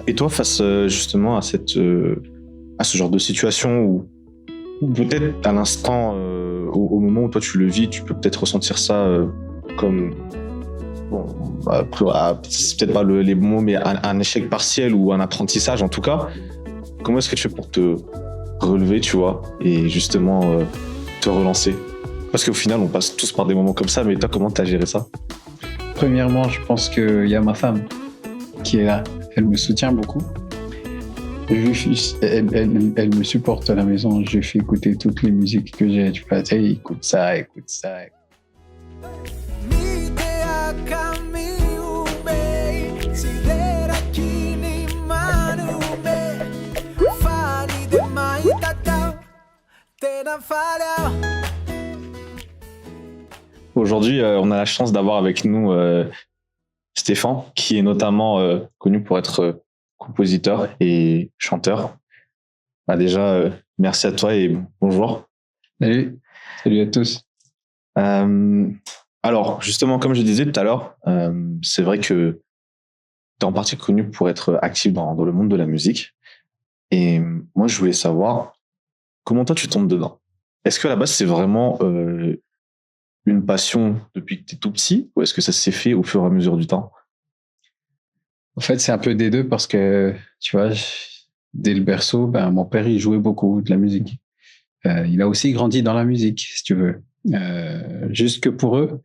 Et toi, face justement à à ce genre de situation où peut-être à l'instant, au moment où toi tu le vis, tu peux peut-être ressentir ça comme, bon, c'est peut-être pas les bons mots, mais un échec partiel ou un apprentissage en tout cas. Comment est-ce que tu fais pour te relever, tu vois, et justement te relancer? Parce qu'au final, on passe tous par des moments comme ça, mais toi, comment t'as géré ça? Premièrement, je pense qu'il y a ma femme qui est là. Elle me soutient beaucoup. Elle me supporte à la maison. Je lui fais écouter toutes les musiques que j'ai. Tu vois, hey, écoute ça, écoute ça. Aujourd'hui, on a la chance d'avoir avec nous Stéphane, qui est notamment connu pour être compositeur et chanteur. Bah déjà, merci à toi et bonjour. Salut, salut à tous. Alors, justement, comme je disais tout à l'heure, c'est vrai que tu es en partie connu pour être actif dans le monde de la musique. Et moi, je voulais savoir comment toi, tu tombes dedans. Est-ce qu'à la base, c'est vraiment une passion depuis que tu es tout petit, ou est-ce que ça s'est fait au fur et à mesure du temps? En fait, c'est un peu des deux parce que, tu vois, dès le berceau, mon père, il jouait beaucoup de la musique. Il a aussi grandi dans la musique, si tu veux. Juste que pour eux,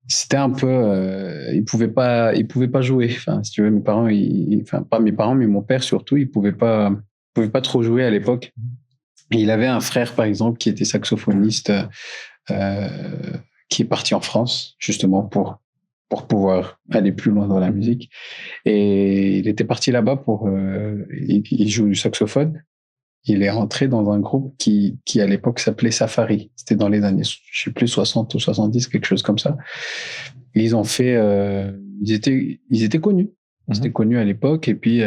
c'était un peu, ils pouvaient pas jouer. Enfin, si tu veux, mes parents, enfin pas mes parents, mais mon père surtout, il pouvait pas trop jouer à l'époque. Et il avait un frère, par exemple, qui était saxophoniste, qui est parti en France justement pour pouvoir aller plus loin dans la musique. Et il était parti là-bas il joue du saxophone. Il est rentré dans un groupe qui à l'époque s'appelait Safari. C'était dans les années, je sais plus, 60 ou 70, quelque chose comme ça. Et ils ont fait, ils étaient connus. Ils étaient connus à l'époque. Et puis,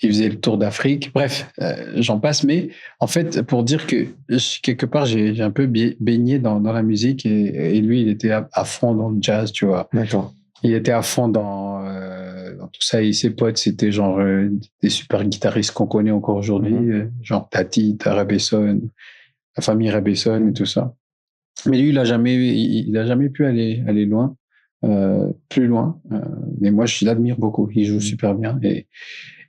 ils faisaient le tour d'Afrique. Bref, j'en passe. Mais en fait, pour dire que quelque part, j'ai un peu baigné dans la musique et lui, il était à fond dans le jazz, tu vois. D'accord. Il était à fond dans tout ça. Et ses potes, c'était genre des super guitaristes qu'on connaît encore aujourd'hui, genre Tati, Rabesson, la famille Rabesson et tout ça. Mais lui, il a jamais pu aller loin, plus loin. Mais moi, je l'admire beaucoup. Il joue super bien.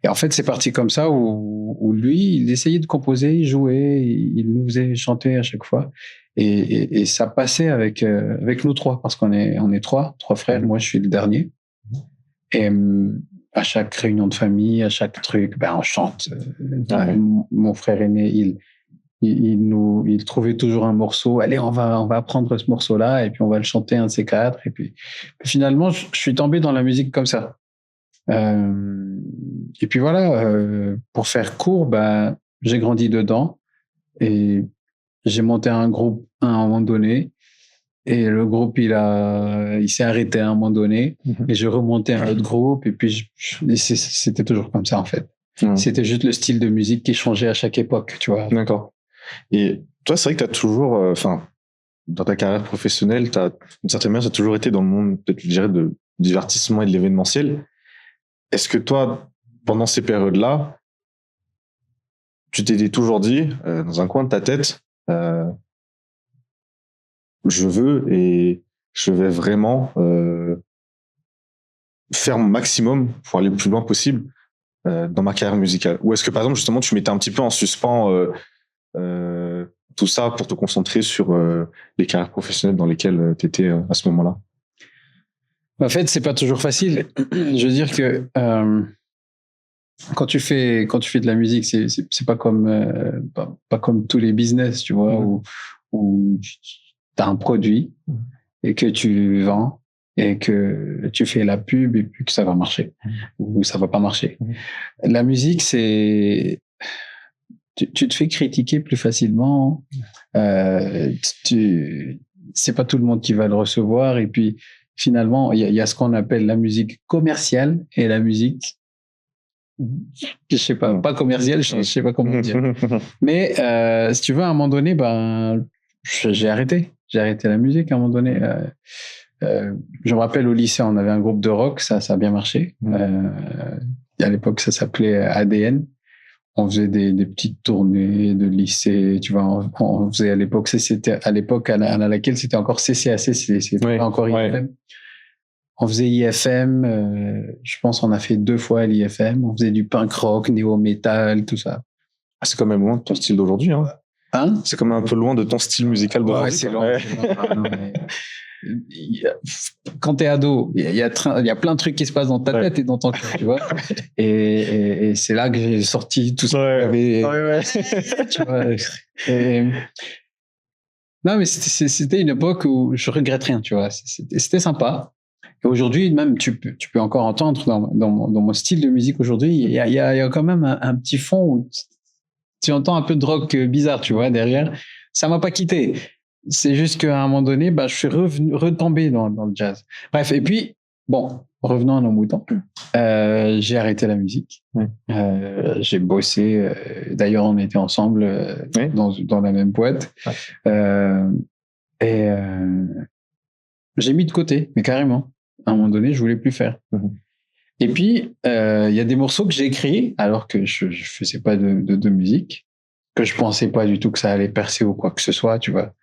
Et en fait, c'est parti comme ça où lui, il essayait de composer, il jouait, il nous faisait chanter à chaque fois. Et ça passait avec nous trois, parce qu'on est trois frères. Moi, je suis le dernier. Et à chaque réunion de famille, à chaque truc, on chante. Mon frère aîné, il trouvait toujours un morceau. Allez, on va apprendre ce morceau-là, et puis on va le chanter un de ces quatre. Et puis finalement, je suis tombé dans la musique comme ça. Et puis voilà, pour faire court, j'ai grandi dedans et j'ai monté un groupe à un moment donné. Et le groupe, il s'est arrêté à un moment donné. Et j'ai remonté un autre groupe. Et puis, c'était toujours comme ça, en fait. C'était juste le style de musique qui changeait à chaque époque, tu vois. D'accord. Et toi, c'est vrai que tu as toujours, dans ta carrière professionnelle, d'une certaine manière, tu as toujours été dans le monde, peut-être, je dirais, du divertissement et de l'événementiel. Est-ce que toi, pendant ces périodes-là, tu t'es toujours dit, dans un coin de ta tête, je vais vraiment faire mon maximum pour aller le plus loin possible dans ma carrière musicale? Ou est-ce que, par exemple, justement, tu mettais un petit peu en suspens tout ça pour te concentrer sur les carrières professionnelles dans lesquelles tu étais à ce moment-là? En fait, c'est pas toujours facile. Je veux dire que quand tu fais de la musique, c'est pas comme pas comme tous les business, tu vois, où tu as un produit et que tu vends et que tu fais la pub et puis que ça va marcher ou ça va pas marcher. La musique, c'est tu te fais critiquer plus facilement. C'est pas tout le monde qui va le recevoir. Et puis, finalement, il y a ce qu'on appelle la musique commerciale et la musique, je sais pas commerciale, je sais pas comment dire. Mais si tu veux, à un moment donné, j'ai arrêté la musique à un moment donné. Je me rappelle au lycée, on avait un groupe de rock, ça a bien marché. À l'époque, ça s'appelait ADN. On faisait des petites tournées de lycée, tu vois. On faisait à l'époque, c'était à l'époque à laquelle c'était encore CCAC, c'était pas encore IFM. On faisait IFM, je pense on a fait 2 fois l'IFM. On faisait du punk rock, néo-metal, tout ça. Ah, c'est quand même loin de ton style d'aujourd'hui, hein. C'est quand même un peu loin de ton style musical d'aujourd'hui. Ouais, c'est loin. Non, mais quand t'es ado, il y a plein de trucs qui se passent dans ta tête et dans ton cœur, tu vois. Et c'est là que j'ai sorti tout ça. Tu vois. Non, mais c'était une époque où je regrette rien, tu vois. C'était sympa. Et aujourd'hui, même, tu peux encore entendre dans mon style de musique aujourd'hui, il y a quand même un petit fond où tu entends un peu de rock bizarre, tu vois, derrière. Ça m'a pas quitté. C'est juste qu'à un moment donné, je suis retombé dans le jazz. Bref, et puis, bon, revenons à nos moutons. J'ai arrêté la musique. J'ai bossé. D'ailleurs, on était ensemble dans la même boîte. J'ai mis de côté, mais carrément. À un moment donné, je voulais plus faire. Et puis, il y a des morceaux que j'ai écrits alors que je faisais pas de musique, que je pensais pas du tout que ça allait percer ou quoi que ce soit, tu vois.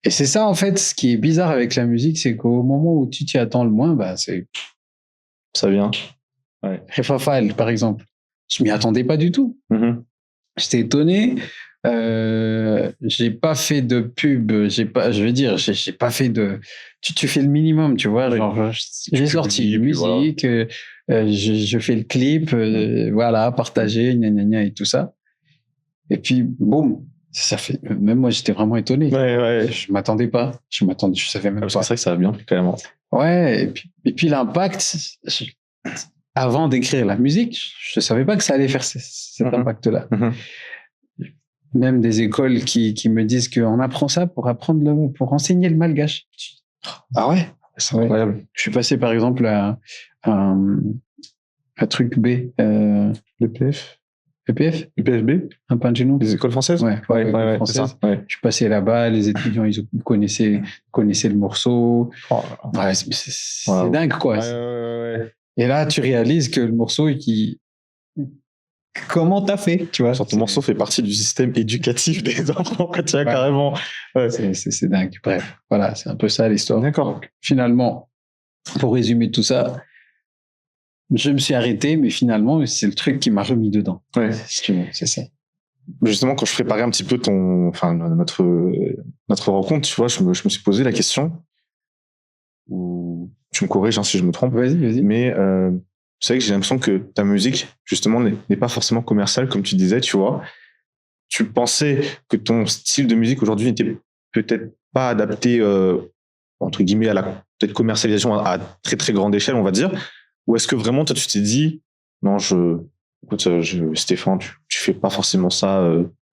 Et c'est ça, en fait, ce qui est bizarre avec la musique, c'est qu'au moment où tu t'y attends le moins, ça vient. Refafal, par exemple. Je m'y attendais pas du tout. J'étais étonné. J'ai pas fait de pub. J'ai pas fait de. Tu fais le minimum, tu vois. Genre, j'ai sorti une musique, je fais le clip, voilà, partager, gna gna gna et tout ça. Et puis, boum, ça fait. Même moi, j'étais vraiment étonné. Je m'attendais pas. Je savais même pas. C'est vrai que ça va bien, quand même. Ouais. Et puis l'impact. Avant d'écrire la musique, je savais pas que ça allait faire cet impact-là. Même des écoles qui me disent qu'on apprend ça pour enseigner le malgache. Ah ouais? C'est incroyable. Je suis passé par exemple à truc B, l'EPF. EPF? UPFB? Un peu de nous. Les écoles françaises? Ouais, c'est ça. Je suis passé là-bas, les étudiants, ils connaissaient le morceau. C'est dingue, quoi. Et là, tu réalises que le morceau, comment t'as fait, tu vois? Ton morceau fait partie du système éducatif des enfants, quand tu as carrément. C'est dingue. Bref, voilà, c'est un peu ça l'histoire. D'accord. Donc, finalement, pour résumer tout ça, je me suis arrêté, mais finalement, c'est le truc qui m'a remis dedans. Si tu veux, c'est ça. Justement, quand je préparais un petit peu notre rencontre, tu vois, je me suis posé la question, ou tu me corriges si je me trompe. Vas-y. Mais c'est vrai que j'ai l'impression que ta musique, justement, n'est pas forcément commerciale, comme tu disais, tu vois. Tu pensais que ton style de musique aujourd'hui n'était peut-être pas adapté, entre guillemets, à la peut-être commercialisation à très très grande échelle, on va dire. Ou est-ce que vraiment, toi, tu t'es dit, non, écoute, Stéphane, tu fais pas forcément ça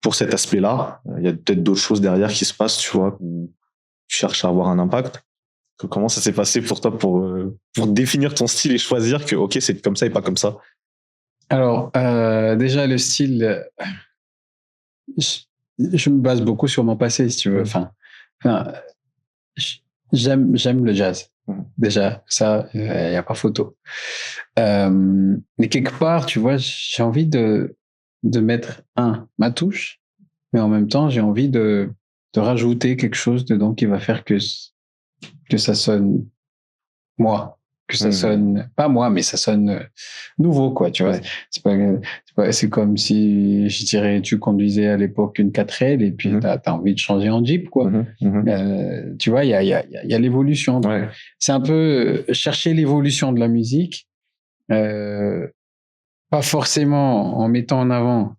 pour cet aspect-là. Il y a peut-être d'autres choses derrière qui se passent, tu vois, où tu cherches à avoir un impact. Comment ça s'est passé pour toi pour définir ton style et choisir que, ok, c'est comme ça et pas comme ça? Alors, déjà, le style, je me base beaucoup sur mon passé, si tu veux. Enfin, j'aime le jazz. Déjà, ça, il n'y a pas photo. Mais quelque part, tu vois, j'ai envie de mettre ma touche, mais en même temps, j'ai envie de rajouter quelque chose dedans qui va faire que ça sonne moi, que ça sonne pas moi, mais ça sonne nouveau, quoi, tu vois. C'est comme si, je dirais, tu conduisais à l'époque une 4L et puis t'as envie de changer en Jeep, quoi. Tu vois, il y a l'évolution. C'est un peu chercher l'évolution de la musique, pas forcément en mettant en avant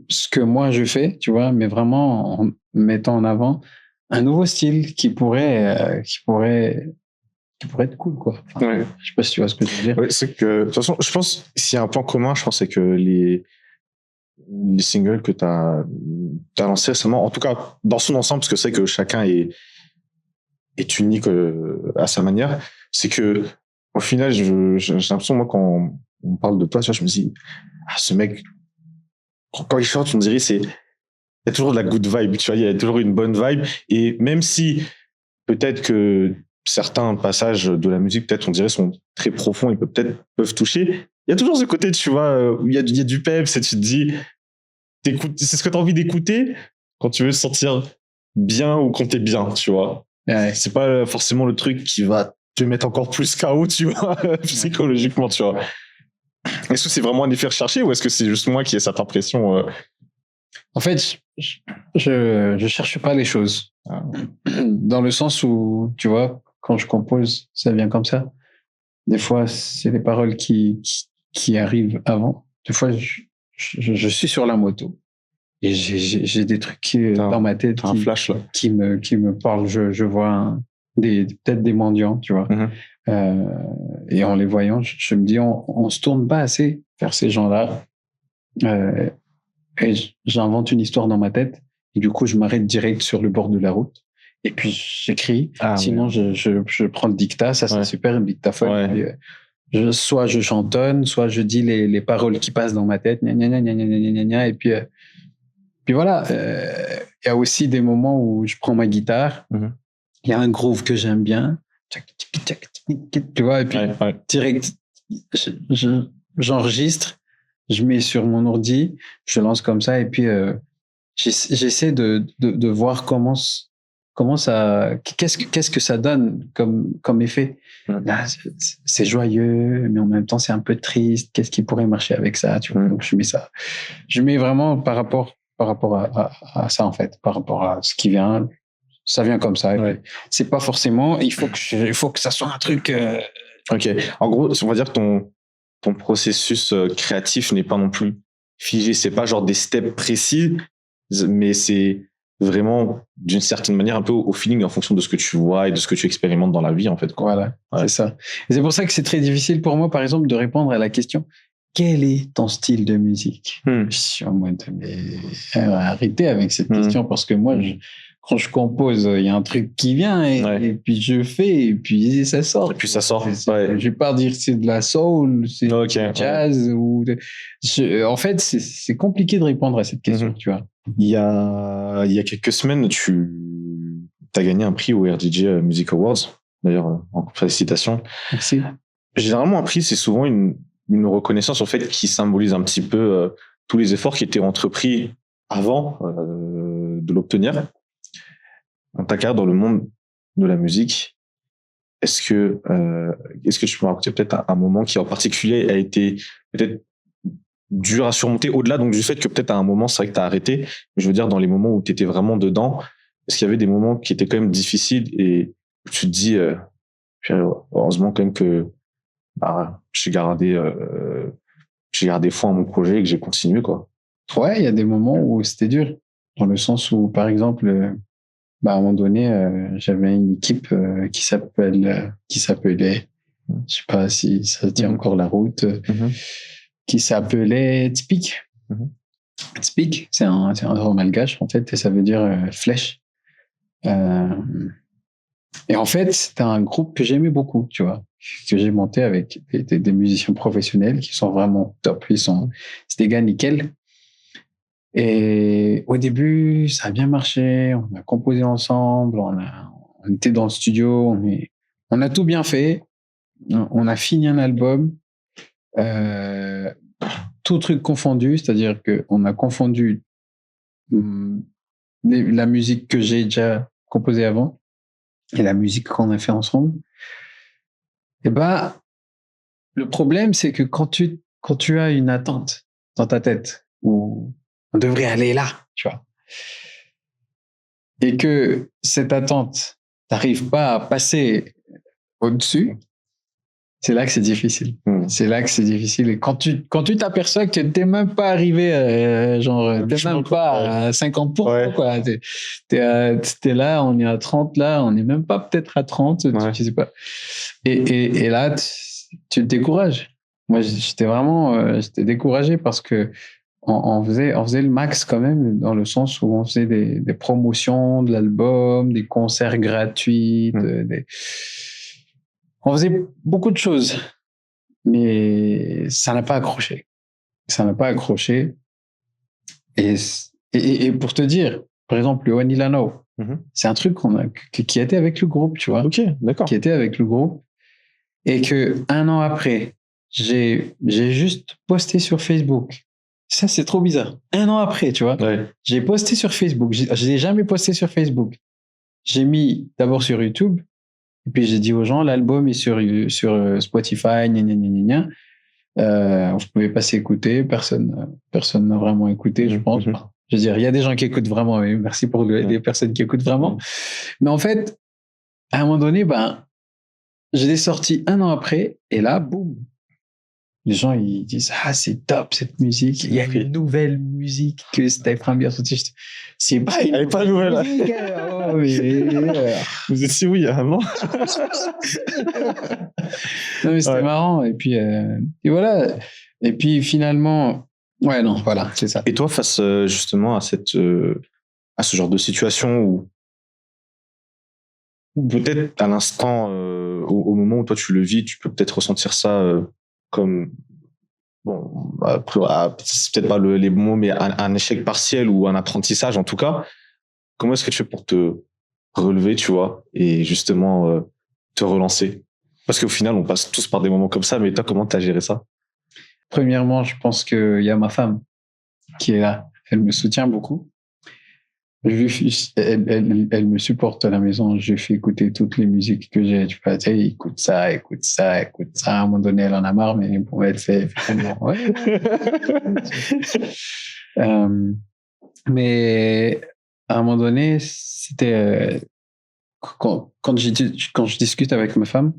ce que moi je fais, tu vois, mais vraiment en mettant en avant un nouveau style qui pourrait être cool, quoi. Enfin, je sais pas si tu vois ce que je veux dire. C'est que, de toute façon, je pense, s'il y a un point commun, je pense, c'est que les singles que t'as lancés récemment, en tout cas, dans son ensemble, parce que c'est que chacun est unique à sa manière, c'est que, au final, j'ai l'impression, moi, quand on parle de toi, tu vois, je me dis, ce mec, quand il chante, on dirait, il y a toujours de la good vibe, tu vois, il y a toujours une bonne vibe, et même si peut-être que certains passages de la musique, peut-être, on dirait, sont très profonds et peuvent toucher. Il y a toujours ce côté, tu vois, où il y a du peps et tu te dis, c'est ce que tu as envie d'écouter quand tu veux te sentir bien ou quand t'es bien, tu vois. Ouais. C'est pas forcément le truc qui va te mettre encore plus KO, tu vois, psychologiquement, tu vois. Est-ce que c'est vraiment un effet recherché ou est-ce que c'est juste moi qui ai cette impression En fait, je cherche pas les choses. Dans le sens où, tu vois, quand je compose, ça vient comme ça. Des fois, c'est les paroles qui arrivent avant. Des fois, je suis sur la moto et j'ai des trucs dans ma tête un flash, là. qui me parlent. Je vois peut-être des mendiants, tu vois. Et en les voyant, je me dis, on se tourne pas assez vers ces gens-là. Et j'invente une histoire dans ma tête. Et du coup, je m'arrête direct sur le bord de la route. Et puis, j'écris. Sinon, je prends le dictat. Ça, c'est super, le dictaphone. Ouais. Et, soit je chantonne, soit je dis les paroles qui passent dans ma tête. Gna, gna, gna, gna, gna, gna, gna, gna. Et puis voilà. Il y a aussi des moments où je prends ma guitare. Il y a un groove que j'aime bien. Tu vois, et puis direct, j'enregistre. Je mets sur mon ordi, je lance comme ça, et puis j'essaie de voir comment ça, qu'est-ce que ça donne comme effet. Là, c'est joyeux, mais en même temps c'est un peu triste. Qu'est-ce qui pourrait marcher avec ça, tu vois? Donc je mets ça. Je mets vraiment par rapport à ça, en fait, par rapport à ce qui vient. Ça vient comme ça. C'est pas forcément. Il faut que ça soit un truc. Ok. En gros, on va dire que ton processus créatif n'est pas non plus figé. C'est pas genre des steps précis, mais c'est vraiment d'une certaine manière un peu au feeling en fonction de ce que tu vois et de ce que tu expérimentes dans la vie, en fait. Voilà, c'est ça. Et c'est pour ça que c'est très difficile pour moi, par exemple, de répondre à la question quel est ton style de musique? Je suis en mode arrêtez avec cette question parce que moi, quand je compose, il y a un truc qui vient et puis je fais et puis ça sort. Et puis ça sort. Je vais pas dire c'est de la soul, c'est du jazz ou. En fait, c'est compliqué de répondre à cette question, tu vois. Il y a quelques semaines, tu as gagné un prix au RDJ Music Awards. D'ailleurs, félicitations. Merci. Généralement, un prix, c'est souvent une reconnaissance en fait qui symbolise un petit peu tous les efforts qui étaient entrepris avant de l'obtenir. Dans ta carrière dans le monde de la musique, est-ce que tu peux me raconter peut-être un moment qui en particulier a été peut-être dur à surmonter, au-delà donc du fait que peut-être à un moment c'est vrai que t'as arrêté, mais je veux dire dans les moments où t'étais vraiment dedans, est-ce qu'il y avait des moments qui étaient quand même difficiles et où tu te dis heureusement quand même que j'ai gardé foi à mon projet et que j'ai continué, quoi. Ouais, il y a des moments où c'était dur, dans le sens où, par exemple, à un moment donné, j'avais une équipe qui s'appelait, je sais pas si ça tient encore la route, qui s'appelait Tspik. Tspik, c'est un nom malgache, en fait, et ça veut dire flèche. Et en fait, c'était un groupe que j'aimais beaucoup, tu vois, que j'ai monté avec des musiciens professionnels qui sont vraiment top. C'est des gars nickel. Et au début, ça a bien marché. On a composé ensemble. On était dans le studio. On a tout bien fait. On a fini un album. Tout truc confondu. C'est-à-dire qu'on a confondu la musique que j'ai déjà composée avant et la musique qu'on a fait ensemble. Et le problème, c'est que quand tu as une attente dans ta tête où on devrait aller là, tu vois, et que cette attente, t'arrives pas à passer au-dessus, c'est là que c'est difficile. C'est là que c'est difficile. Et quand tu t'aperçois que t'es même pas arrivé, t'es même pas à 50%, quoi. T'es là, on est à 30, là, on est même pas peut-être à 30, je sais pas. Et là, tu te décourages. Moi, j'étais découragé parce que on faisait le max quand même, dans le sens où on faisait des promotions de l'album, des concerts gratuits, on faisait beaucoup de choses, mais ça n'a pas accroché. Ça n'a pas accroché. Et pour te dire, par exemple, le One Ilano, C'est un truc qui était avec le groupe, tu vois. Ok, d'accord. Qui était avec le groupe. Et que 1 an après, j'ai juste posté sur Facebook. Ça, c'est trop bizarre. 1 an après, tu vois. Ouais. J'ai posté sur Facebook. Je n'ai jamais posté sur Facebook. J'ai mis d'abord sur YouTube. Et puis, j'ai dit aux gens, l'album est sur Spotify, gna gna gna gna gna. Vous pouvez pas s'écouter. Personne n'a vraiment écouté, je pense. Je veux dire, il y a des gens qui écoutent vraiment. Et merci pour les personnes qui écoutent vraiment. Mais en fait, à un moment donné, je l'ai sorti 1 an après. Et là, boum. Les gens, ils disent, ah, c'est top, cette musique. Il y a une nouvelle musique que Steph bien sortie. C'est pas Elle est pas nouvelle. musique. Oh, mais... Vous étiez où il y a un an? Non, mais c'était marrant. Et puis, et voilà. Et puis, finalement, ouais, non, voilà, c'est ça. Et toi, face justement à ce genre de situation où peut-être à l'instant, au moment où toi tu le vis, tu peux peut-être ressentir ça comme, bon, c'est peut-être pas les bons mots, mais un échec partiel ou un apprentissage en tout cas. Comment est-ce que tu fais pour te relever, tu vois, et justement te relancer? Parce qu'au final, on passe tous par des moments comme ça, mais toi, comment t'as géré ça? Premièrement, je pense qu'il y a ma femme qui est là. Elle me soutient beaucoup. Elle me supporte à la maison. Je lui fais écouter toutes les musiques que j'ai. Tu vois, écoute ça, écoute ça, écoute ça. À un moment donné, elle en a marre, mais bon, elle fait ouais. Mais à un moment donné, c'était quand je discute avec ma femme,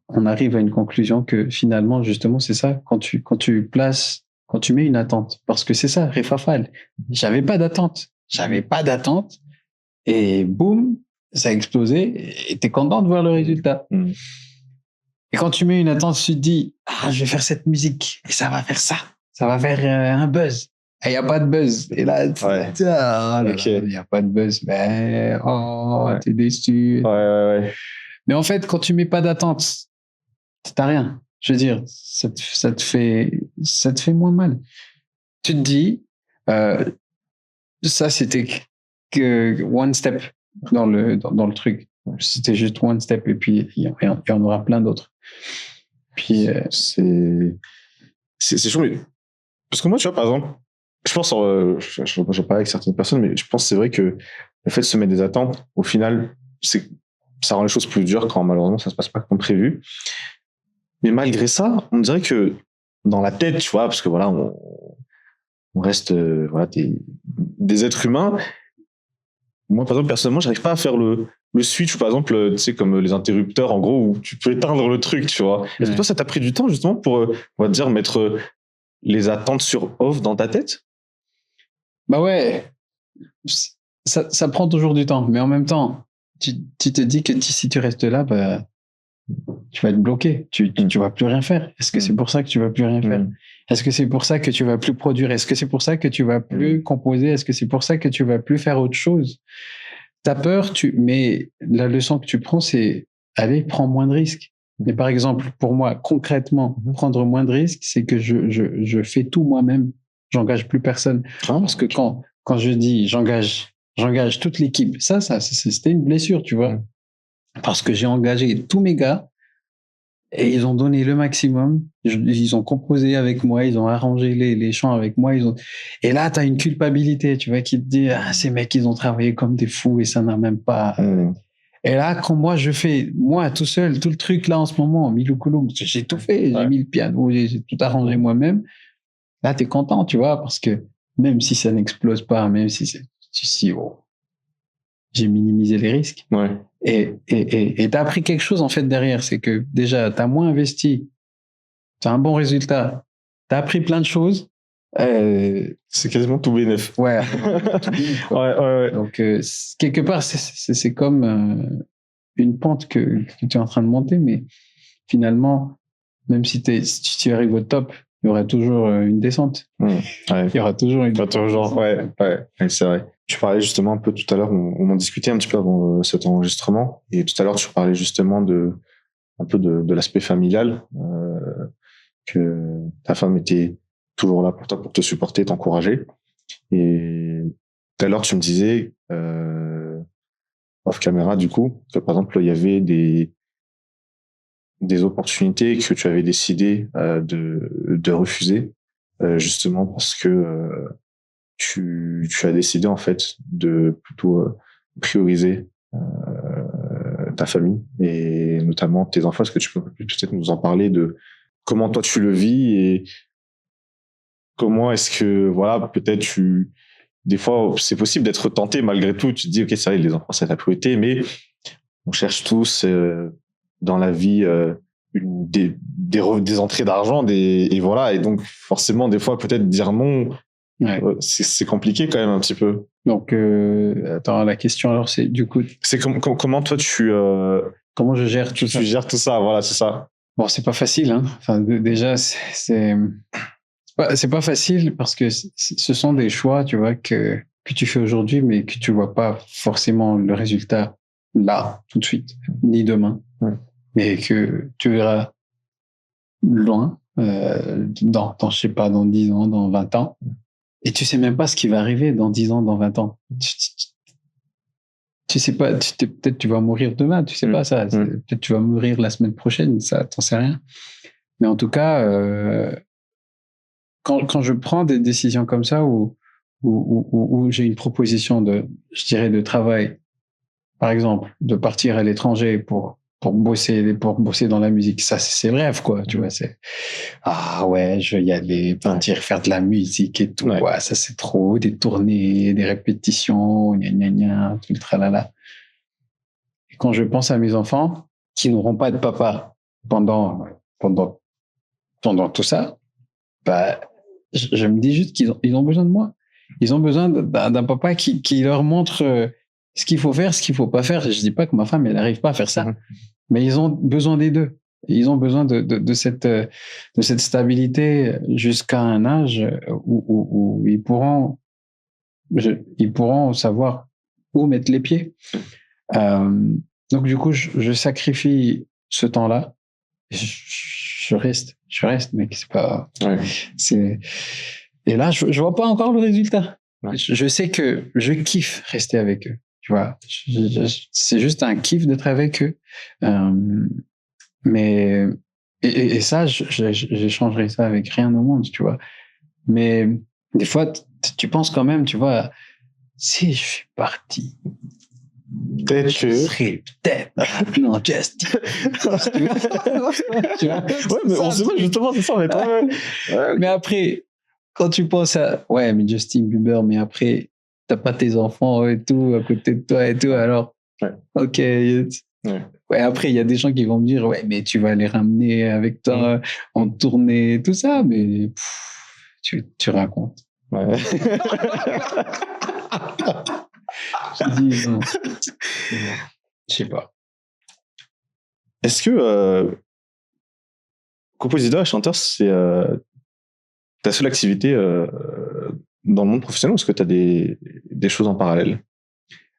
on arrive à une conclusion que finalement, justement, c'est ça. Quand tu mets une attente, parce que c'est ça, Refafal. J'avais pas d'attente. Et boum, ça a explosé et t'es content de voir le résultat. Et quand tu mets une attente, tu te dis, je vais faire cette musique et ça va faire ça. Ça va faire un buzz. Et il n'y a pas de buzz. Et là, il n'y a pas de buzz. Mais, t'es déçu. Ouais. Mais en fait, quand tu mets pas d'attente, t'as rien. Je veux dire, ça te fait moins mal. Tu te dis, ça, c'était que one step dans le truc. C'était juste one step et puis il y en aura plein d'autres. Puis c'est chaud, mais parce que moi, tu vois, par exemple, je pense, j'en parle avec certaines personnes, mais je pense que c'est vrai que le fait de se mettre des attentes, au final, ça rend les choses plus dures quand malheureusement ça se passe pas comme prévu. Mais malgré ça, on dirait que dans la tête, tu vois, parce que voilà, on reste des êtres humains. Moi, par exemple, personnellement, j'arrive pas à faire le switch, par exemple, tu sais, comme les interrupteurs, en gros, où tu peux éteindre le truc, tu vois. Est-ce que toi, ça t'a pris du temps, justement, pour, on va dire, mettre les attentes sur off dans ta tête? Bah ouais, ça prend toujours du temps, mais en même temps, tu te dis que si tu restes là, tu vas être bloqué, tu vas plus rien faire. Est-ce que c'est pour ça que tu vas plus rien faire? Est-ce que c'est pour ça que tu vas plus produire? Est-ce que c'est pour ça que tu vas plus composer? Est-ce que c'est pour ça que tu vas plus faire autre chose? T'as peur, mais la leçon que tu prends, c'est allez, prends moins de risques. Mais par exemple, pour moi, concrètement, prendre moins de risques, c'est que je fais tout moi-même. J'engage plus personne. Parce que quand je dis j'engage toute l'équipe, ça c'était une blessure, tu vois. Parce que j'ai engagé tous mes gars et ils ont donné le maximum. Ils ont composé avec moi, ils ont arrangé les chants avec moi. Et là, tu as une culpabilité, tu vois, qui te dit, ces mecs, ils ont travaillé comme des fous et ça n'a même pas... Et là, quand moi, je fais, moi, tout seul, tout le truc là en ce moment, Miloukoulou, j'ai tout fait, j'ai mis le piano, j'ai tout arrangé moi-même. Là, tu es content, tu vois, parce que même si ça n'explose pas, même si j'ai minimisé les risques. Ouais. Et t'as appris quelque chose, en fait, derrière. C'est que, déjà, t'as moins investi. T'as un bon résultat. T'as appris plein de choses. C'est quasiment tout bénef. Ouais. Ouais. Donc, quelque part, c'est comme une pente que tu es en train de monter, mais finalement, même si tu arrives au top, il y aura toujours une descente. Ouais. Il y aura toujours une descente. Ouais, c'est vrai. Tu parlais justement un peu tout à l'heure, on en discutait un petit peu avant cet enregistrement, et tout à l'heure tu parlais justement un peu de l'aspect familial, que ta femme était toujours là pour toi, pour te supporter, t'encourager. Et tout à l'heure tu me disais off caméra, du coup, que par exemple, il y avait des opportunités que tu avais décidé de refuser, justement parce que tu as décidé en fait de plutôt prioriser ta famille et notamment tes enfants. Est-ce que tu peux peut-être nous en parler de comment toi tu le vis et comment est-ce que voilà peut-être des fois c'est possible d'être tenté malgré tout. Tu te dis ok c'est vrai les enfants c'est la priorité mais on cherche tous dans la vie des entrées d'argent et voilà et donc forcément des fois peut-être dire non c'est compliqué quand même un petit peu. Donc attends, la question alors c'est du coup c'est comment toi comment je gère tout ça. Tu gères tout ça, voilà c'est ça. Bon c'est pas facile hein. Enfin déjà c'est pas facile parce que ce sont des choix tu vois que tu fais aujourd'hui mais que tu vois pas forcément le résultat là tout de suite ni demain mais que tu verras loin dans je sais pas dans 10 ans dans 20 ans et tu sais même pas ce qui va arriver dans 10 ans dans 20 ans tu sais pas peut-être tu vas mourir demain tu sais pas ça peut-être tu vas mourir la semaine prochaine ça t'en sais rien mais en tout cas quand je prends des décisions comme ça où j'ai une proposition je dirais de travail, par exemple, de partir à l'étranger pour bosser dans la musique, ça c'est le rêve quoi, tu vois, c'est ah ouais, je vais y aller, partir faire de la musique et tout, ouais, ça c'est trop, des tournées, des répétitions, gna gna gna, tout le tralala. Et quand je pense à mes enfants qui n'auront pas de papa pendant tout ça, bah je me dis juste qu'ils ont besoin de moi. Ils ont besoin d'un papa qui leur montre ce qu'il faut faire, ce qu'il faut pas faire. Je dis pas que ma femme, elle n'arrive pas à faire ça, mais ils ont besoin des deux. Ils ont besoin de cette stabilité jusqu'à un âge où ils pourront savoir où mettre les pieds. Donc du coup, je sacrifie ce temps-là. Je reste, mais c'est pas. Et là, je vois pas encore le résultat. Je sais que je kiffe rester avec eux. Tu vois, c'est juste un kiff d'être avec eux. Mais et ça, j'échangerai ça avec rien au monde, tu vois. Mais des fois, tu penses quand même, tu vois, si je suis parti. Peut-être non, Justin. Tu vois, ouais, mais on sait pas justement, c'est ça. Mais après, quand tu penses à ouais, mais Justin Bieber, mais après, t'as pas tes enfants et tout à côté de toi et tout, alors ok. Ouais, après, il y a des gens qui vont me dire ouais, mais tu vas les ramener avec toi en tournée, tout ça, mais tu racontes. Ouais. Je dis non. Je sais pas. Est-ce que compositeur et chanteur, c'est ta seule activité dans le monde professionnel ou est-ce que tu as des choses en parallèle?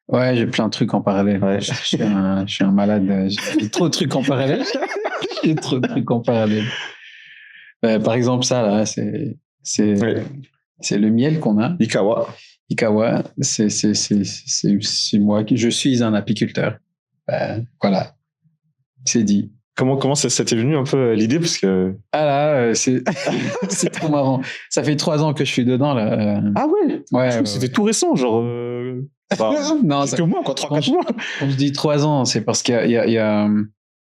Ouais, j'ai plein de trucs en parallèle. Ouais. Je suis un malade. J'ai trop de trucs en parallèle. J'ai trop de trucs en parallèle. Par exemple, ça, là, c'est le miel qu'on a. Ikawa, c'est moi je suis un apiculteur. Voilà. C'est dit. Comment ça t'est venu un peu l'idée parce que c'est trop marrant. Ça fait 3 ans que je suis dedans là. Ah ouais. Ouais. C'était tout récent genre. Non, quelques mois quoi, 3-4 mois. Quand je dis 3 ans, c'est parce qu'il y a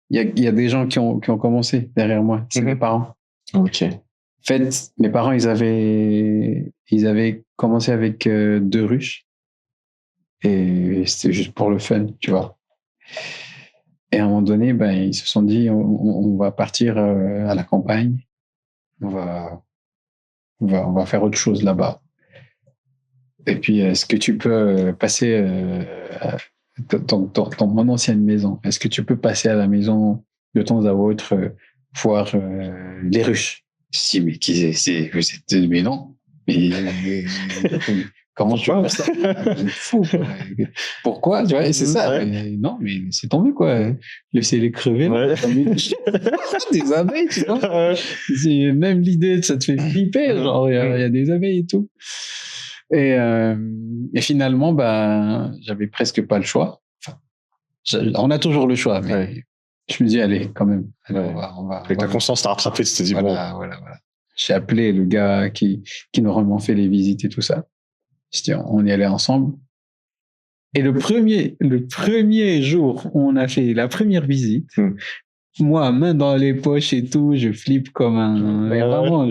des gens qui ont commencé derrière moi. C'est mes parents. Ok. En fait, mes parents ils avaient commencé avec 2 ruches et c'était juste pour le fun, tu vois. Et à un moment donné, ils se sont dit, on va partir à la campagne, on va faire autre chose là-bas. Et puis, est-ce que tu peux passer dans mon ancienne maison, est-ce que tu peux passer à la maison de temps à autre voir les ruches? Si, mais mais non. Mais comment tu peux faire ça? Fou, quoi. Pourquoi? Tu vois, et c'est ça. Ouais. Mais non, mais c'est tombé, quoi. Laissez-les crever. Ouais. Des abeilles, tu vois. C'est même l'idée, ça te fait flipper. Genre, il y a des abeilles et tout. Et finalement, j'avais presque pas le choix. Enfin, on a toujours le choix, mais je me dis, allez, quand même. Allez, on va, avec ta conscience, t'as rattrapé, tu t'es dit, voilà. J'ai appelé le gars qui normalement fait les visites et tout ça. Je dis, on y allait ensemble. Et le premier jour où on a fait la première visite, moi, main dans les poches et tout, je flippe comme un... Vraiment,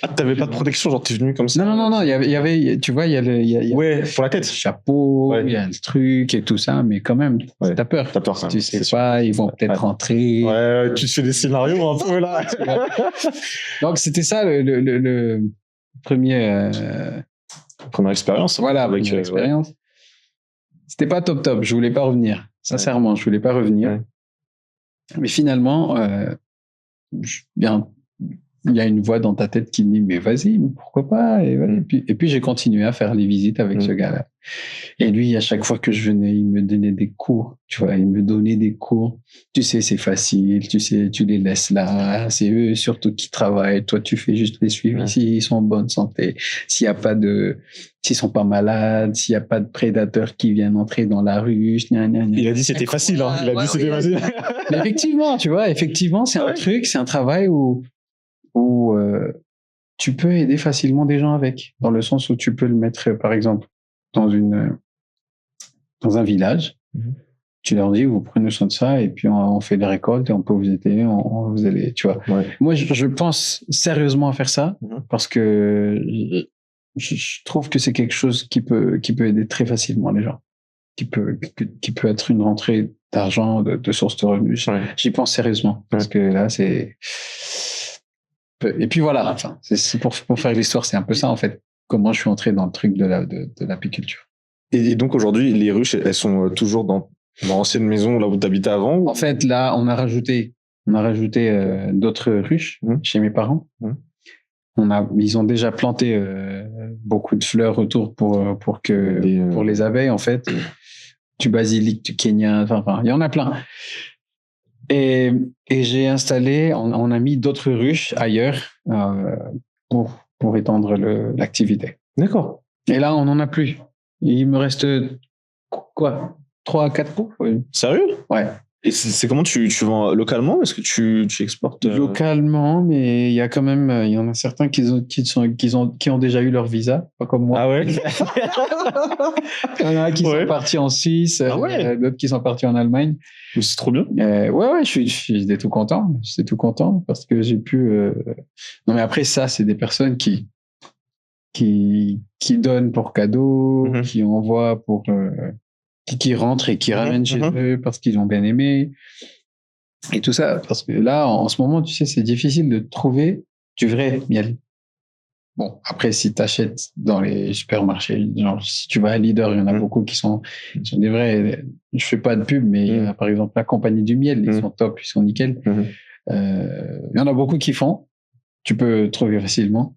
Ah, t'avais pas de protection, genre t'es venu comme ça? Non, il y avait, tu vois, il y a ouais, pour la tête. le chapeau, il y a le truc et tout ça, mais quand même, t'as peur. T'as peur quand même. Tu sais pas, ils vont peut-être rentrer. Ouais, tu te fais des scénarios un peu là. Donc, c'était ça le premier... Première expérience. Voilà, première expérience. C'était pas top. Je voulais pas revenir. Sincèrement, je voulais pas revenir. Ouais. Mais finalement, il y a une voix dans ta tête qui me dit, mais vas-y, pourquoi pas? Et puis j'ai continué à faire les visites avec ce gars-là. Et lui, à chaque fois que je venais, il me donnait des cours. Tu vois, il me donnait des cours. Tu sais, c'est facile. Tu sais, tu les laisses là. C'est eux surtout qui travaillent. Toi, tu fais juste les suivis. S'ils sont en bonne santé, s'il sont pas malades, s'il y a pas de prédateurs qui viennent entrer dans la rue. Il a dit c'était facile, hein. Il a dit c'était facile. Mais effectivement, tu vois, c'est un truc, c'est un travail où tu peux aider facilement des gens avec, dans le sens où tu peux le mettre, par exemple, dans un village. Tu leur dis, vous prenez soin de ça, et puis on fait des récoltes, et on peut vous aider, vous allez, tu vois. Ouais. Moi, je pense sérieusement à faire ça, parce que je trouve que c'est quelque chose qui peut aider très facilement les gens, qui peut être une rentrée d'argent, de source de revenus. Ouais. J'y pense sérieusement, parce que là, c'est... Et puis voilà, enfin, c'est pour faire l'histoire, c'est un peu ça en fait. Comment je suis entré dans le truc de l'apiculture. Et donc aujourd'hui, les ruches, elles sont toujours dans l'ancienne maison là où tu habitais avant? En fait, là, on a rajouté d'autres ruches chez mes parents. Ils ont déjà planté beaucoup de fleurs autour pour les abeilles en fait. Du basilic, du Kenya, enfin, il y en a plein. Et j'ai installé, on a mis d'autres ruches ailleurs pour étendre l'activité. D'accord. Et là, on n'en a plus. Il me reste 3 à 4 pots. Sérieux? Ouais. Et c'est comment tu vends localement? Est-ce que tu exportes localement, mais il y a quand même, il y en a certains qui ont déjà eu leur visa, pas comme moi. Ah ouais. Il y en a qui sont partis en Suisse, d'autres qui sont partis en Allemagne. Mais c'est trop bien. Ouais, j'étais tout content. J'étais tout content parce que j'ai pu. Non, mais après ça, c'est des personnes qui donnent pour cadeau, qui envoient pour. Qui rentrent et qui ramènent chez eux parce qu'ils ont bien aimé. Et tout ça, parce que là, en ce moment, tu sais, c'est difficile de trouver du vrai miel. Bon, après, si tu achètes dans les supermarchés, genre, si tu vas à Leader, il y en a beaucoup qui sont des vrais. Je fais pas de pub, mais par exemple, la compagnie du miel, ils sont top, ils sont nickel. Il y en a beaucoup qui font. Tu peux trouver facilement,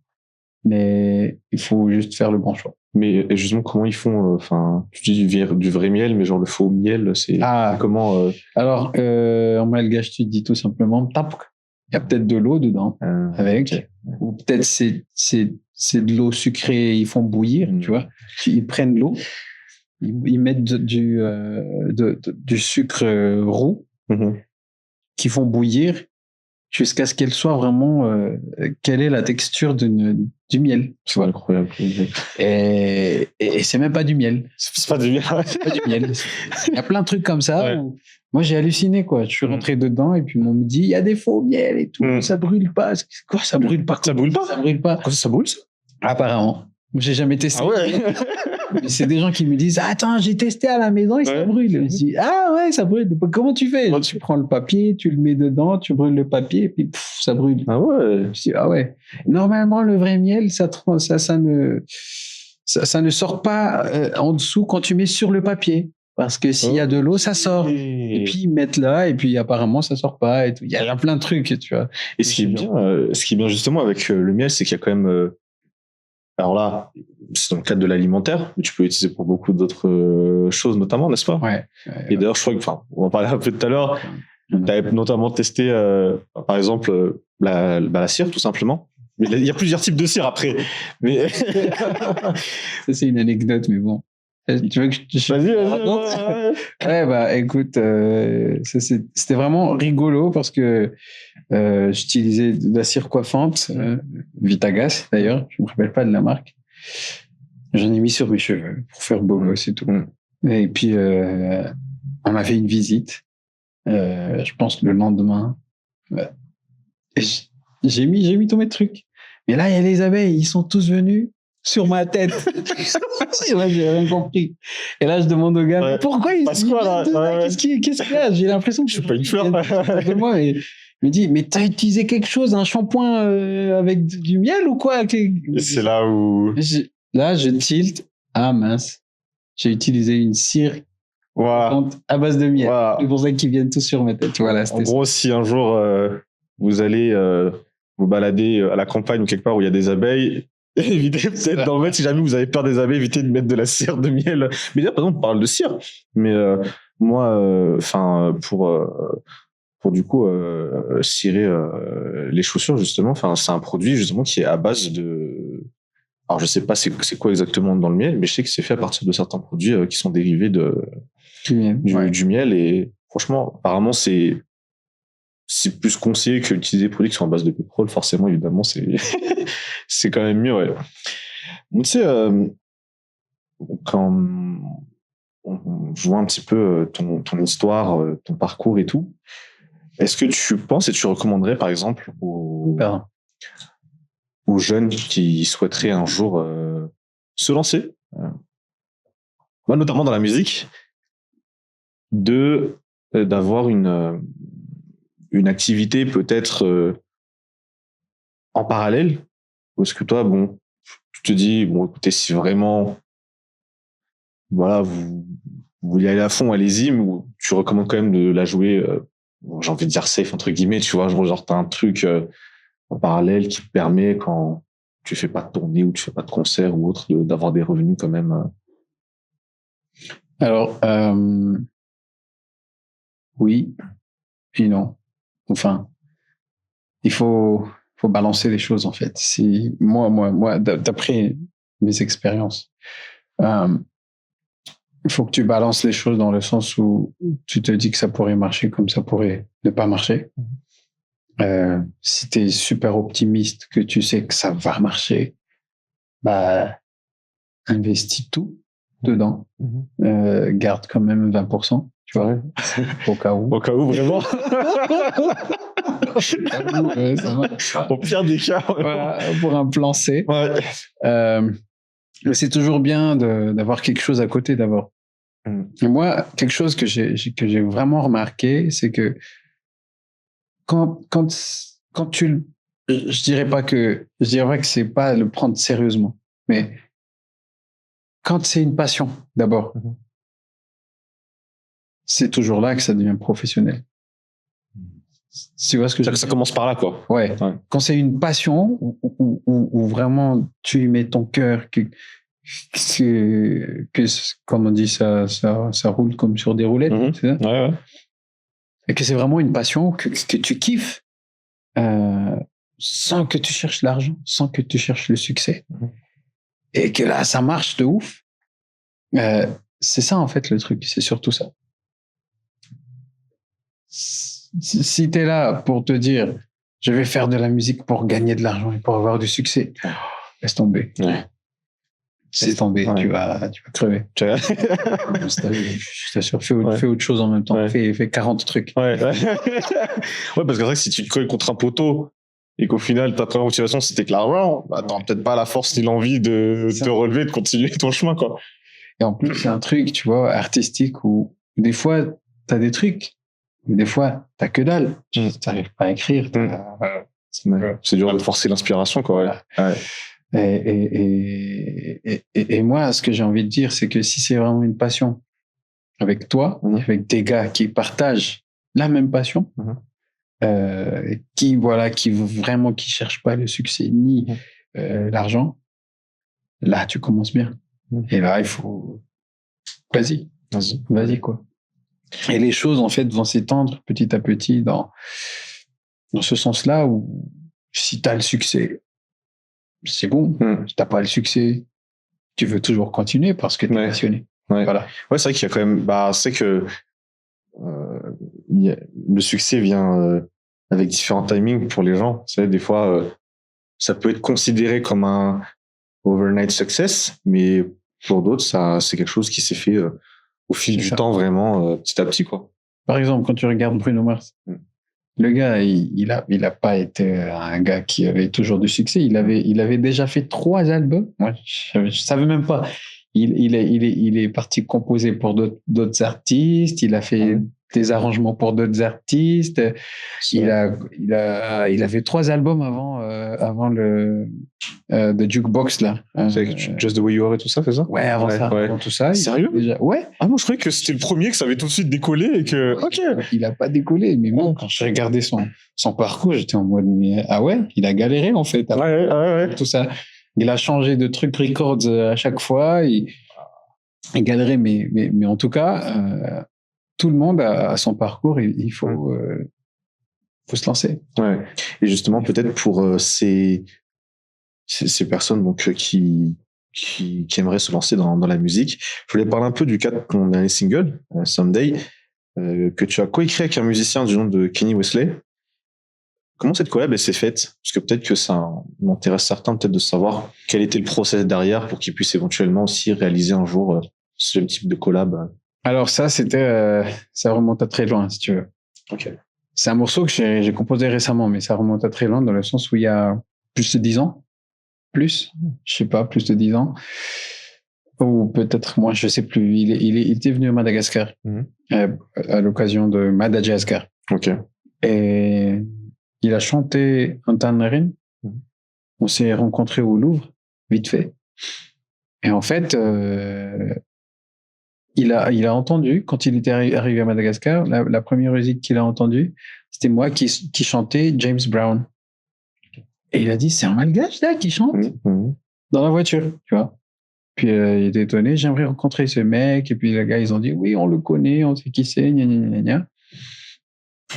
mais il faut juste faire le bon choix. Mais justement, comment ils font? Enfin, tu dis du vrai miel, mais genre le faux miel, c'est comment? Alors, en malgache, tu dis tout simplement tapk. Il y a peut-être de l'eau dedans avec, ou peut-être c'est de l'eau sucrée. Ils font bouillir, tu vois. Ils prennent l'eau, ils mettent du sucre roux qu'ils font bouillir jusqu'à ce qu'elle soit vraiment quelle est la texture du miel. C'est incroyable. Et c'est même pas du miel. C'est pas du miel. C'est pas du miel. Il y a plein de trucs comme ça. Où moi, j'ai halluciné, quoi. Je suis rentré dedans et puis on me dit, il y a des faux miels et tout. Ça brûle pas. Quoi, ça brûle pas? Ça brûle pas? Ça brûle pas. Quoi, ça brûle, ça? Apparemment. J'ai jamais testé. Ah ouais. C'est des gens qui me disent, attends, j'ai testé à la maison et ça brûle. Je dis, ah ouais, ça brûle. Comment tu fais? Tu prends le papier, tu le mets dedans, tu brûles le papier et puis ça brûle. Ah ouais. Je dis, ah ouais. Normalement, le vrai miel, ça ne sort pas en dessous quand tu mets sur le papier. Parce que s'il y a de l'eau, ça sort. Et puis ils mettent là, et puis apparemment ça sort pas. Et tout. Il y a plein de trucs, tu vois. Et ce qui est bien justement avec le miel, c'est qu'il y a quand même. Alors là, c'est dans le cadre de l'alimentaire, mais tu peux l'utiliser pour beaucoup d'autres choses, notamment, n'est-ce pas? Ouais. Et d'ailleurs, je crois que, on en parlait un peu tout à l'heure. Tu avais notamment testé, par exemple, la cire, tout simplement. Mais il y a plusieurs types de cire après. Mais Ça, c'est une anecdote, mais bon. Tu veux que je vas-y. Ouais, bah écoute, c'était vraiment rigolo parce que j'utilisais de la cire coiffante, Vitagas d'ailleurs, je me rappelle pas de la marque. J'en ai mis sur mes cheveux pour faire beau gosse et tout. Et puis on a fait une visite, je pense le lendemain. Et j'ai mis tous mes trucs. Mais là, il y a les abeilles, ils sont tous venus sur ma tête. Et là, j'ai rien compris. Et là, je demande au gars, Ouais. pourquoi il Parce quoi, là Qu'est-ce qu'il y a? J'ai l'impression que Je suis pas une fleur. de moi. Et il me dit, mais t'as utilisé quelque chose, un shampoing avec du miel ou quoi? Et c'est là où. Là, je tilt. Ah mince. J'ai utilisé une cire Voilà. à base de miel. Voilà. C'est pour ça qu'ils viennent tous sur ma tête. Voilà, En gros, si un jour vous allez vous balader à la campagne ou quelque part où il y a des abeilles, évitez peut-être d'en mettre, si jamais vous avez peur des abeilles, évitez de mettre de la cire de miel. Mais là, par exemple, on parle de cire. Mais moi, pour du coup cirer les chaussures, justement, c'est un produit justement qui est à base de. Alors, je sais pas c'est quoi exactement dans le miel, mais je sais que c'est fait à partir de certains produits qui sont dérivés du miel. Et franchement, apparemment, c'est plus conseillé que d'utiliser des produits qui sont à base de pétrole. Forcément, évidemment, c'est quand même mieux, ouais. Donc, tu sais, quand je vois un petit peu ton histoire, ton parcours et tout, est-ce que tu penses et tu recommanderais, par exemple, aux jeunes qui souhaiteraient un jour se lancer, notamment dans la musique, d'avoir une activité peut-être en parallèle, parce que toi, bon, tu te dis, bon, écoutez, si vraiment, voilà, vous voulez aller à fond, allez-y, mais tu recommandes quand même de la jouer, j'ai envie de dire safe, entre guillemets, tu vois, genre t'as un truc en parallèle qui te permet, quand tu fais pas de tournée ou tu fais pas de concert ou autre, d'avoir des revenus quand même. Alors, oui, puis non. Enfin, il faut balancer les choses, en fait. Si moi, d'après mes expériences, il faut que tu balances les choses dans le sens où tu te dis que ça pourrait marcher comme ça pourrait ne pas marcher. Si tu es super optimiste, que tu sais que ça va marcher, bah, investis tout dedans. Garde quand même 20%, tu vois, au cas où. Au cas où, vraiment. Ça marche. Au pire des cas. Voilà, pour un plan C. Ouais. Mais c'est toujours bien d'avoir quelque chose à côté d'abord. Et moi, quelque chose que j'ai vraiment remarqué, c'est que quand tu, je dirais pas que c'est pas le prendre sérieusement, mais quand c'est une passion d'abord, c'est toujours là que ça devient professionnel. Tu vois ce que je veux dire ? Ça commence par là, quoi. Ouais. Quand c'est une passion où vraiment tu y mets ton cœur, que comme on dit, ça roule comme sur des roulettes, c'est ça ? Ouais. Et que c'est vraiment une passion que tu kiffes, sans que tu cherches l'argent, sans que tu cherches le succès. Et que là, ça marche de ouf. C'est ça, en fait, le truc. C'est surtout ça. Si t'es là pour te dire, je vais faire de la musique pour gagner de l'argent et pour avoir du succès, laisse tomber. Ouais. Laisse tomber, ouais. Tu vas crever. Je t'assure, fais autre chose en même temps. Ouais. Fais 40 trucs. Ouais, parce que c'est vrai que si tu te colles contre un poteau et qu'au final, ta première motivation, c'était que l'argent, bah, t'auras peut-être pas la force ni l'envie de te relever, de continuer ton chemin, quoi. Et en plus, c'est un truc, tu vois, artistique où des fois, t'as des trucs, mais des fois, t'as que dalle. Tu n'arrives pas à écrire. C'est dur de forcer l'inspiration, quoi. Ouais. Et moi, ce que j'ai envie de dire, c'est que si c'est vraiment une passion avec toi, avec des gars qui partagent la même passion, qui cherchent pas le succès ni l'argent, là, tu commences bien. Et là, il faut... Vas-y, quoi. Et les choses, en fait, vont s'étendre petit à petit dans ce sens-là où si tu as le succès, c'est bon. T'as pas le succès. Tu veux toujours continuer parce que t'es passionné. Ouais. Voilà. Ouais, c'est vrai qu'il y a quand même, c'est que le succès vient avec différents timings pour les gens. Tu sais, des fois, ça peut être considéré comme un overnight success, mais pour d'autres, c'est quelque chose qui s'est fait au fil du temps, vraiment petit à petit, quoi. Par exemple, quand tu regardes Bruno Mars, le gars, il a pas été un gars qui avait toujours du succès. Il avait déjà fait 3 albums. Moi, je savais même pas. Il est parti composer pour d'autres artistes. Il a fait des arrangements pour d'autres artistes. Il avait 3 albums avant le The Jukebox là. C'est Just the Way You Are et tout ça, c'est ça? Ouais, avant ça, avant tout ça. Sérieux? Ouais. Ah, moi je croyais que c'était le premier que ça avait tout de suite décollé et que. Ok. Il a pas décollé, mais bon, quand je regardais son parcours, j'étais en mode ah ouais, il a galéré en fait. Ouais. Tout ça. Il a changé de truc records à chaque fois. Il galéré, mais en tout cas, tout le monde a son parcours et il faut se lancer. Ouais. Et justement, peut-être pour ces personnes donc qui aimeraient se lancer dans la musique, je voulais parler un peu du cas de ton dernier single, Someday, que tu as coécrit avec un musicien du nom de Kenny Wesley. Comment cette collab elle s'est faite? Parce que peut-être que ça m'intéresse certains peut-être de savoir quel était le process derrière pour qu'ils puissent éventuellement aussi réaliser un jour ce type de collab. Alors ça, ça remonte à très loin, si tu veux. Ok. C'est un morceau que j'ai composé récemment, mais ça remonte à très loin dans le sens où il y a plus de 10 ans. Plus de 10 ans. Ou peut-être moins, je sais plus. Il était venu à Madagascar à l'occasion de Madagascar. Ok. Et il a chanté un Tannerin. On s'est rencontrés au Louvre, vite fait. Et en fait, il a entendu, quand il était arrivé à Madagascar, la première musique qu'il a entendue, c'était moi qui chantais James Brown. Et il a dit, c'est un malgache là qui chante dans la voiture, tu vois. Puis il était étonné, j'aimerais rencontrer ce mec. Et puis les gars, ils ont dit, oui, on le connaît, on sait qui c'est, gna gna gna gna.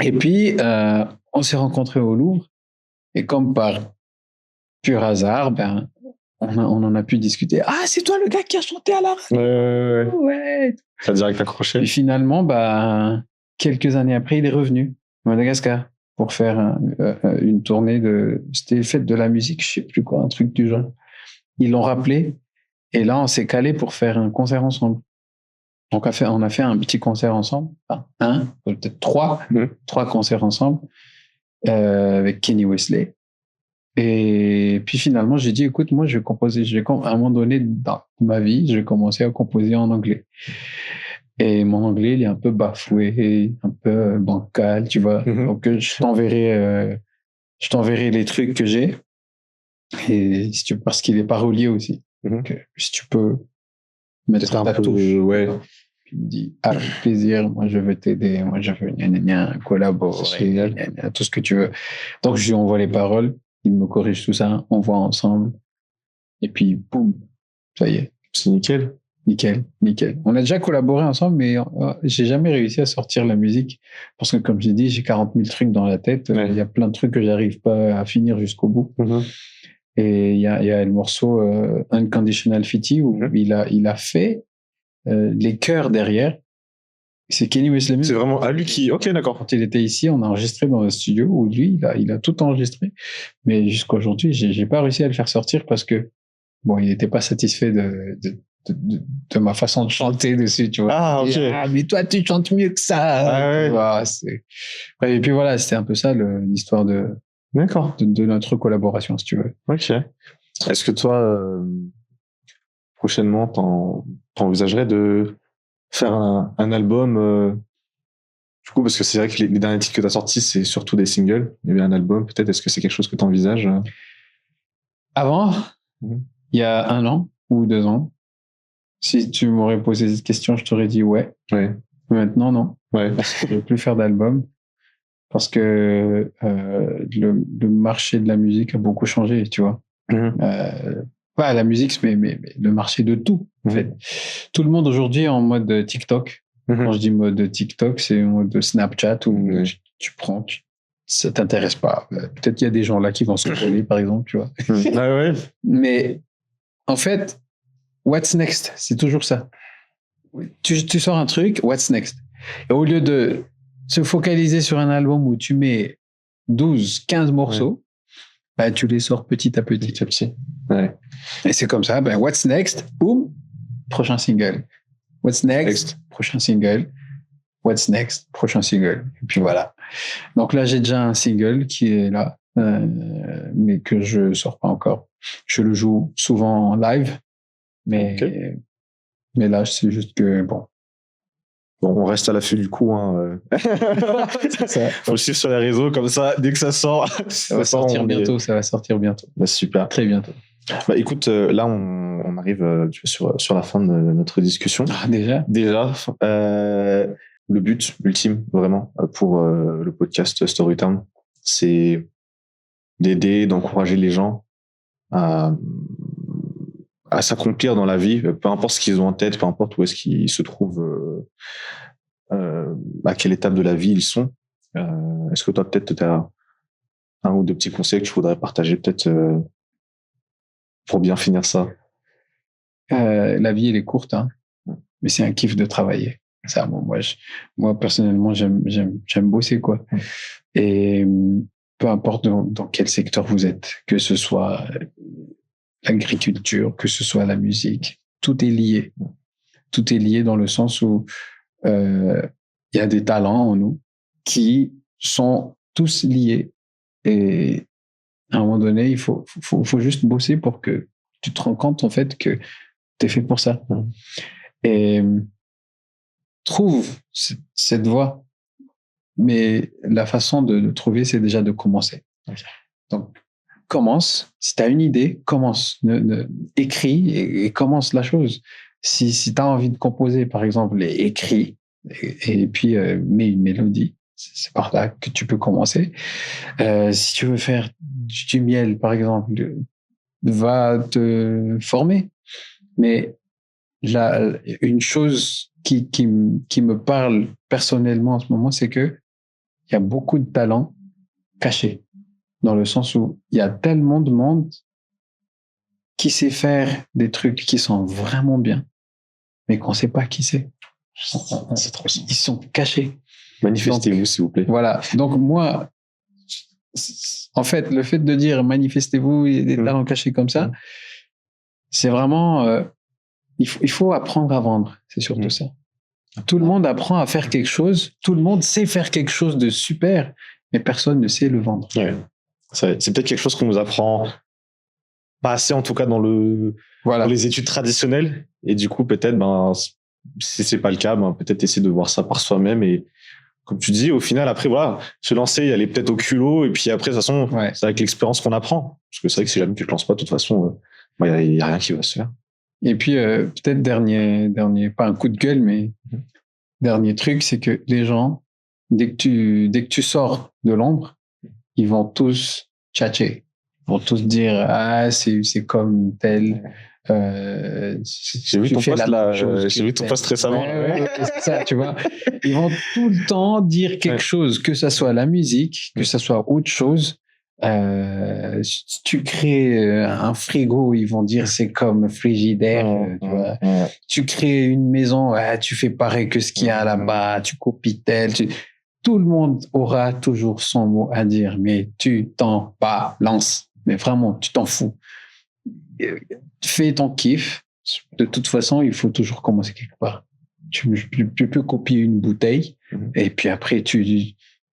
Et puis, on s'est rencontrés au Louvre. Et comme par pur hasard, on en a pu discuter. Ah, c'est toi le gars qui a chanté à la radio. Ouais. Ça a direct accroché. Et finalement, quelques années après, il est revenu à Madagascar pour faire une tournée c'était fête de la musique, je sais plus quoi, un truc du genre. Ils l'ont rappelé. Et là, on s'est calé pour faire un concert ensemble. Donc, on a fait un petit concert ensemble. Enfin, peut-être 3 concerts ensemble avec Kenny Wesley. Et puis finalement, j'ai dit, écoute, moi, je vais composer. À un moment donné dans ma vie, je vais commencer à composer en anglais. Et mon anglais, il est un peu bafoué, un peu bancal, tu vois. Donc, je t'enverrai les trucs que j'ai. Et si tu veux, parce qu'il est parolier aussi. Donc, si tu peux mettre ta touche. Puis il me dit, avec plaisir, moi je veux t'aider, moi je veux collaborer, tout ce que tu veux. Donc je lui envoie les paroles, il me corrige tout ça, on voit ensemble. Et puis, boum, ça y est. C'est nickel. Nickel. On a déjà collaboré ensemble, mais j'ai jamais réussi à sortir la musique. Parce que comme j'ai dit, j'ai 40 000 trucs dans la tête. Il y a plein de trucs que j'arrive pas à finir jusqu'au bout. Et il y a le morceau Unconditional Fitty où il a fait les chœurs derrière. C'est Kenny Wesley. C'est vraiment à lui qui. Ok, d'accord. Quand il était ici, on a enregistré dans un studio où lui, il a tout enregistré. Mais jusqu'à aujourd'hui, j'ai pas réussi à le faire sortir parce que il n'était pas satisfait de ma façon de chanter dessus, tu vois. Ah, ok. Mais toi, tu chantes mieux que ça. Et puis voilà, c'était un peu ça l'histoire de notre collaboration, si tu veux. Ok. Est-ce que toi, prochainement, t'envisagerais de faire un album du coup, parce que c'est vrai que les derniers titres que t'as sortis, c'est surtout des singles. Il y avait un album, peut-être. Est-ce que c'est quelque chose que t'envisages Avant, il y a 1 an ou 2 ans, si tu m'aurais posé cette question, je t'aurais dit ouais. Maintenant, non. Je ne veux plus faire d'album parce que le marché de la musique a beaucoup changé, tu vois. Pas la musique, mais le marché de tout, en fait. Tout le monde aujourd'hui est en mode TikTok. Quand je dis mode TikTok, c'est en mode Snapchat où tu prends, ça t'intéresse pas. Peut-être qu'il y a des gens là qui vont se coller, par exemple, tu vois. Ah ouais. Mais en fait, what's next? C'est toujours ça. Tu sors un truc, what's next? Et au lieu de se focaliser sur un album où tu mets 12, 15 morceaux, bah, tu les sors petit à petit. Petit à petit. Ouais. Et c'est comme ça, ben, what's next? Boum, prochain single. What's next? Prochain single. What's next? Prochain single. Et puis voilà. Donc là, j'ai déjà un single qui est là, mais que je sors pas encore. Je le joue souvent en live, mais là, c'est juste que bon. Bon, on reste à l'affût du coup. Hein. Faut le suivre sur les réseaux, comme ça, dès que ça sort. Ça va sortir bientôt. Bah, super. Très bientôt. Bah, écoute, là, on arrive sur la fin de notre discussion. Ah, déjà. Le but ultime, vraiment, pour le podcast Storytime, c'est d'aider, d'encourager les gens à s'accomplir dans la vie, peu importe ce qu'ils ont en tête, peu importe où est-ce qu'ils se trouvent, à quelle étape de la vie ils sont. Est-ce que toi, peut-être, tu as un ou deux petits conseils que tu voudrais partager, peut-être, pour bien finir ça? La vie, elle est courte, hein, mais c'est un kiff de travailler. Ça, bon, moi, personnellement, j'aime bosser, quoi. Et peu importe dans quel secteur vous êtes, que ce soit l'agriculture, que ce soit la musique, tout est lié. Tout est lié dans le sens où il y a des talents en nous qui sont tous liés. Et à un moment donné, il faut juste bosser pour que tu te rends compte, en fait, que tu es fait pour ça. Et trouve cette voie. Mais la façon de trouver, c'est déjà de commencer. Okay. Donc, commence. Si tu as une idée, commence. Écris et commence la chose. Si tu as envie de composer, par exemple, écris et puis mets une mélodie. C'est par là que tu peux commencer. Si tu veux faire du miel, par exemple, va te former. Mais une chose qui me parle personnellement en ce moment, c'est que il y a beaucoup de talents cachés, dans le sens où il y a tellement de monde qui sait faire des trucs qui sont vraiment bien, mais qu'on ne sait pas qui c'est. C'est trop simple. Ils sont cachés. Manifestez-vous, s'il vous plaît. Voilà. Donc moi, en fait, le fait de dire manifestez-vous, il y a des talents cachés comme ça, c'est vraiment... il faut apprendre à vendre, c'est surtout ça. Tout le monde apprend à faire quelque chose, tout le monde sait faire quelque chose de super, mais personne ne sait le vendre. Ouais. C'est peut-être quelque chose qu'on nous apprend pas assez, en tout cas dans les études traditionnelles. Et du coup, peut-être, si c'est pas le cas, peut-être essayer de voir ça par soi-même. Et comme tu dis, au final, après, voilà, se lancer, y aller peut-être au culot. Et puis après, de toute façon, c'est avec l'expérience qu'on apprend. Parce que c'est vrai que si jamais tu te lances pas, de toute façon, y a rien qui va se faire. Et puis, peut-être dernier, pas un coup de gueule, mais dernier truc, c'est que les gens, dès que tu sors de l'ombre, ils vont tous tchatcher. Ils vont tous dire, c'est comme tel. J'ai vu ton post récemment. C'est ça, tu vois. Ils vont tout le temps dire quelque chose, que ça soit la musique, que ça soit autre chose. Si tu crées un frigo, ils vont dire c'est comme frigidaire. Tu vois. Tu crées une maison, tu fais pareil que ce qu'il y a là-bas, tu copies tel. Tout le monde aura toujours son mot à dire, mais tu t'en balances. Mais vraiment, tu t'en fous. Fais ton kiff. De toute façon, il faut toujours commencer quelque part. Tu peux copier une bouteille et puis après,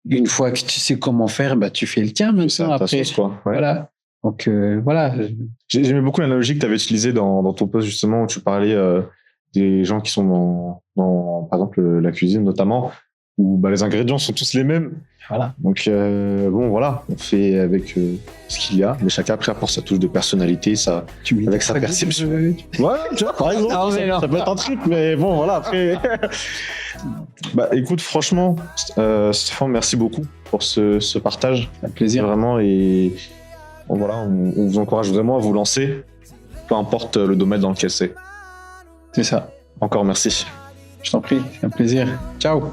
une fois que tu sais comment faire, tu fais le tien maintenant. Après, voilà. Donc, voilà. J'aimais beaucoup l'analogie que tu avais utilisée dans ton post, justement, où tu parlais des gens qui sont dans, par exemple, la cuisine, notamment, où les ingrédients sont tous les mêmes. Voilà. Donc, voilà, on fait avec ce qu'il y a, mais chacun après apporte sa touche de personnalité, avec sa perception. Ouais, tu vois, par exemple, ça peut être un truc, mais bon, voilà, après. Écoute, franchement, Stéphane, merci beaucoup pour ce partage. Un plaisir. Vraiment, et voilà, on vous encourage vraiment à vous lancer, peu importe le domaine dans lequel c'est. C'est ça. Encore merci. Je t'en prie, c'est un plaisir. Ciao.